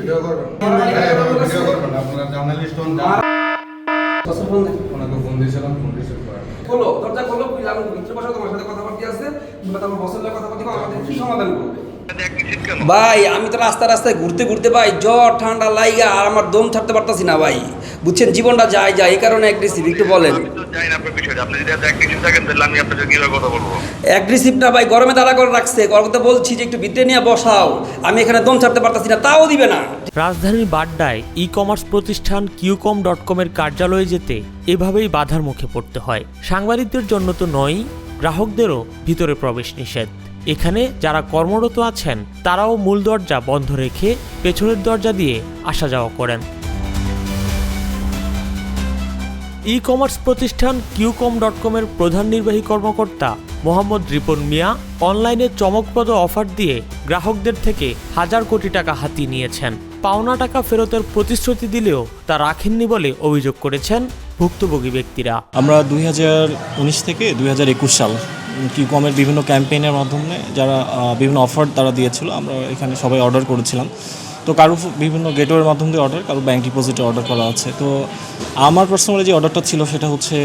Video করবেন আপনারা journalist হন ওনাকে ফোন দিয়েছিলাম ফোন রিসিভ করেন খোলো দরজা খোলো আমি ভিতরে বসে তোমার সাথে কথা বলতে আছে কিংবা তোমার বসের সাথে কথা বলতে আমাদের কি সমাধান করবে ভাই আমি তো রাস্তায় ঘুরতে ঘুরতে ভাই জ্বর ঠান্ডা লাইগা আর আমার দম ছাড়তে পারতাছি না ভাই বুঝছেন জীবনটা যায় এই কারণে অ্যাগ্রেসিভ একটু বলেন অ্যাগ্রেসিভ না ভাই গরমে দাঁড়া করে রাখছে কথা বলছি যে একটু ভিতরে নিয়ে বসাও আমি এখানে দম ছাড়তে পারতাছি না তাও দিবে না। রাজধানীর বাড্ডায় ই কমার্স প্রতিষ্ঠান কিউকম.com-এর কার্যালয়ে যেতে এভাবেই বাধার মুখে পড়তে হয়। সাংবাদিকদের জন্য তো নয়, গ্রাহকদেরও ভিতরে প্রবেশ নিষেধ। এখানে যারা কর্মরত আছেন তারাও মূল দরজা বন্ধ রেখে পেছনের দরজা দিয়ে আসা যাওয়া করেন। ই কমার্স প্রতিষ্ঠান কিউকম.com-এর প্রধান নির্বাহী কর্মকর্তা মোহাম্মদ রিপন মিয়া অনলাইনে চমকপ্রদ অফার দিয়ে গ্রাহকদের থেকে হাজার কোটি টাকা হাতিয়ে নিয়েছেন। পাওনা টাকা ফেরতের প্রতিশ্রুতি দিলেও তা রাখেননি বলে অভিযোগ করেছেন ভুক্তভোগী ব্যক্তিরা। আমরা 2019 থেকে 2021 সাল কিউকমের বিভিন্ন ক্যাম্পেইনের মাধ্যমে যারা বিভিন্ন অফার তারা দিয়েছিল আমরা এখানে সবাই অর্ডার করেছিলাম। তো কারো বিভিন্ন গেটওয়ের মাধ্যম দিয়ে অর্ডার, কারো ব্যাংক ডিপোজিটে অর্ডার করা আছে। তো আমার পার্সোনালি যে অর্ডারটা ছিল সেটা হচ্ছে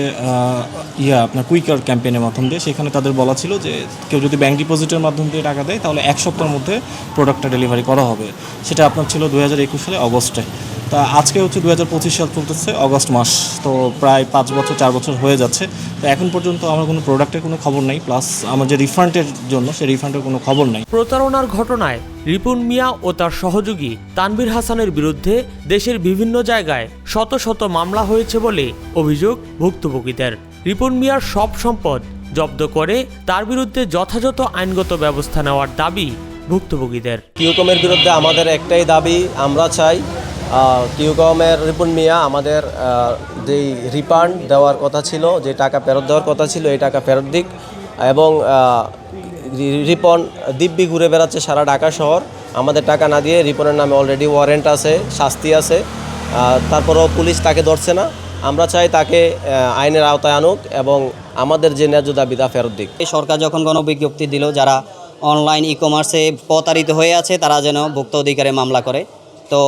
আপনার কুইকার ক্যাম্পেইনের মাধ্যম দিয়ে। সেখানে তাদের বলা ছিল যে কেউ যদি ব্যাংক ডিপোজিটের মাধ্যম দিয়ে টাকা দেয় তাহলে 1 সপ্তাহের মধ্যে প্রোডাক্টটা ডেলিভারি করা হবে। সেটা আপনার ছিল 2021 সালে অগস্টে। তা আজকে হচ্ছে 2025 সাল চলতেছে, অগস্ট মাস। তো প্রায় 4 বছর হয়ে যাচ্ছে। তো এখন পর্যন্ত আমার কোনো প্রোডাক্টের কোনো খবর নেই, প্লাস আমার যে রিফান্ডের জন্য সেই রিফান্ডের কোনো খবর নেই। প্রতারণার ঘটনায় রিপন মিয়া ও তার সহযোগী তানভীর হাসানের বিরুদ্ধে দেশের বিভিন্ন জায়গায় শত মামলা হয়েছে বলে অভিযোগ ভুক্তভোগীদের। রিপন মিয়ার সব সম্পদ জব্দ করে তার বিরুদ্ধে যথাযথ আইনগত ব্যবস্থা নেওয়ার দাবি ভুক্তভোগীদের। কিউকমের বিরুদ্ধে আমাদের একটাই দাবি, আমরা চাই কিউকমের রিপন মিয়া আমাদের যেই রিফান্ড দেওয়ার কথা ছিল, যে টাকা ফেরত দেওয়ার কথা ছিল, এই টাকা ফেরত দিক। এবং রিপন দিব্যি ঘুরে বেড়াচ্ছে সারা ঢাকা শহর, আমাদের টাকা না দিয়ে। রিপনের নামে অলরেডি ওয়ারেন্ট আছে, শাস্তি আছে, তারপরেও পুলিশ তাকে ধরছে না। আমরা চাই তাকে আইনের আওতায় আনুক এবং আমাদের যে ন্যায্য দাবি তা ফেরত দিক। সরকার যখন গণবিজ্ঞপ্তি দিল যারা অনলাইন ই কমার্সে প্রতারিত হয়ে আছে তারা যেন ভোক্তা অধিকারে মামলা করে, তো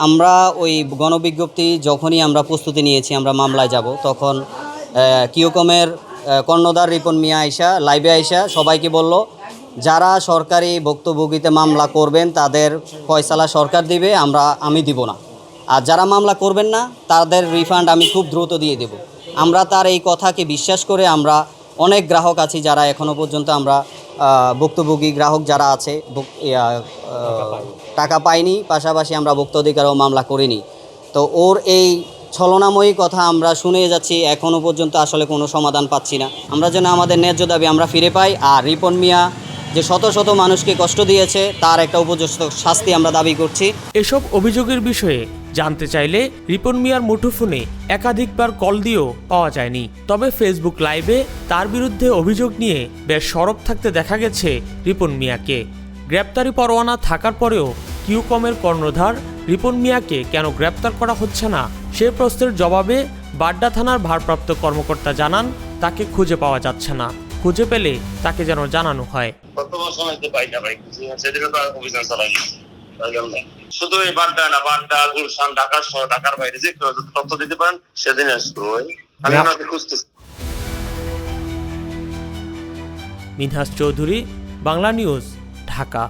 আমরা ওই গণবিজ্ঞপ্তি যখনই আমরা প্রস্তুতি নিয়েছি আমরা মামলায় যাব, তখন কিউকমের কর্ণধার রিপন মিয়া আইসা লাইভে আইসা সবাইকে বলল যারা সরকারি ভুক্তভোগীতে মামলা করবেন তাদের ফয়সালা সরকার দিবে, আমি দিব না। আর যারা মামলা করবেন না তাদের রিফান্ড আমি খুব দ্রুত দিয়ে দেব। আমরা তার এই কথাকে বিশ্বাস করে আমরা অনেক গ্রাহক আছি যারা এখনও পর্যন্ত আমরা ভুক্তভোগী গ্রাহক যারা আছে টাকা পাইনি, পাশাপাশি আমরা ভোক্তা অধিকারও মামলা করিনি। তো ওর এই ছলনাময়ী কথা আমরা শুনে যাচ্ছি, এখনও পর্যন্ত আসলে কোনো সমাধান পাচ্ছি না। আমরা যেন আমাদের ন্যায্য দাবি আমরা ফিরে পাই। আর রিপন মিয়া যে শত মানুষকে কষ্ট দিয়েছে তার একটা উপযুক্ত শাস্তি আমরা দাবি করছি। এসব অভিযোগের বিষয়ে জানতে চাইলে রিপন মিয়ার মুঠোফোনে একাধিকবার কল দিয়েও পাওয়া যায়নি। তবে ফেসবুক লাইভে তার বিরুদ্ধে অভিযোগ নিয়ে বেশ সরব থাকতে দেখা গেছে রিপন মিয়াকে। গ্রেপ্তারি পরোয়ানা থাকার পরেও কিউকমের কর্ণধার রিপন মিয়াকে কেন গ্রেপ্তার করা হচ্ছে না সে প্রশ্নের জবাবে বাড্ডা থানার ভারপ্রাপ্ত কর্মকর্তা জানান তাকে খুঁজে পাওয়া যাচ্ছে না, খুঁজে পেলে তাকে যেন জানানো হয়। শুধু এই বাড্ডা না, বাড্ডা, গুলশান, ঢাকা শহর, ঢাকার বাইরে যে তথ্য দিতে পারেন সেদিন আমি আপনাকে খুঁজতেছি। মিনহাস চৌধুরী, বাংলা নিউজ, ঢাকা।